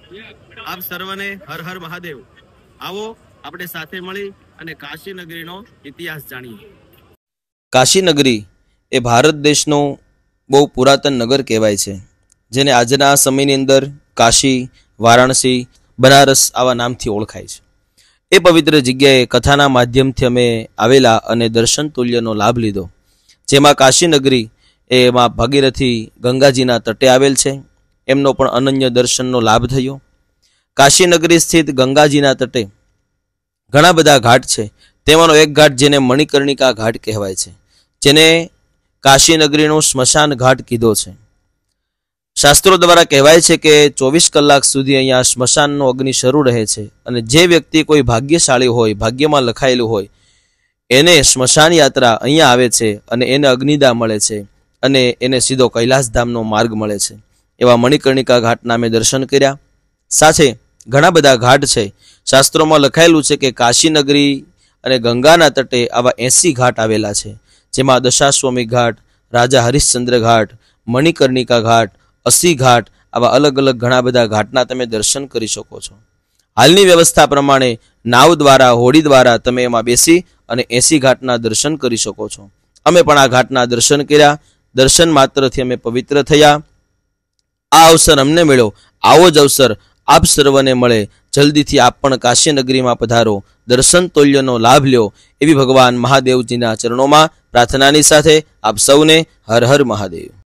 આપ સર્વને હર હર મહાદેવ। આવો આપણે સાથે મળી અને કાશી નગરીનો ઇતિહાસ જાણીએ। કાશી નગરી એ ભારત દેશનો બહુ પુરાતન નગર કહેવાય છે, જેને આજના સમયની અંદર કાશી, વારાણસી, બનારસ આવા નામથી ઓળખાય છે। એ પવિત્ર જગ્યાએ કથાના માધ્યમથી અમે આવેલા અને દર્શન તુલ્યનો લાભ લીધો, જેમાં કાશી નગરી એમાં ભાગીરથી ગંગાજીના તટે આવેલ છે, એમનો પણ અનન્ય દર્શનનો લાભ થયો। કાશી નગરી સ્થિત ગંગાજીના તટે ઘણા બધા ઘાટ છે, તેમાંનો એક ઘાટ જેને મણિકર્ણિકા ઘાટ કહેવાય છે, જેને કાશી નગરીનો સ્મશાન ઘાટ કીધો છે। શાસ્ત્રો દ્વારા કહેવાય છે કે 24 કલાક સુધી અહીંયા સ્મશાનનો અગ્નિ શરૂ રહે છે, અને જે વ્યક્તિ કોઈ ભાગ્યશાળી હોય, ભાગ્યમાં લખાયેલું હોય, એને સ્મશાન યાત્રા અહીંયા આવે છે અને એને અગ્નિદા મળે છે અને એને સીધો કૈલાસધામનો માર્ગ મળે છે। એવા મણિકર્ણિકા ઘાટના અમે દર્શન કર્યા। સાથે ઘણા બધા ઘાટ છે, શાસ્ત્રોમાં લખાયેલું છે કે કાશી નગરી અને ગંગાના તટે આવા 80 ઘાટ આવેલા છે, જેમાં દશાશ્વમેઘ ઘાટ, રાજા હરિશ્ચંદ્ર ઘાટ, મણિકર્ણિકા ઘાટ, 80 ઘાટ આવા અલગ અલગ ઘણા બધા ઘાટના તમે દર્શન કરી શકો છો। હાલની વ્યવસ્થા પ્રમાણે નાવ દ્વારા, હોડી દ્વારા તમે એમાં બેસી અને 80 ઘાટના દર્શન કરી શકો છો। અમે પણ આ ઘાટના દર્શન કર્યા। દર્શન માત્રથી અમે પવિત્ર થયા। આ અવસર અમને મળ્યો, આવો જ અવસર આપ સર્વને મળે। જલ્દીથી આપ પણ કાશી નગરીમાં પધારો, દર્શન તોલ્યનો લાભ લ્યો, એવી ભગવાન મહાદેવજીના ચરણોમાં પ્રાર્થનાની સાથે આપ સૌને હર હર મહાદેવ।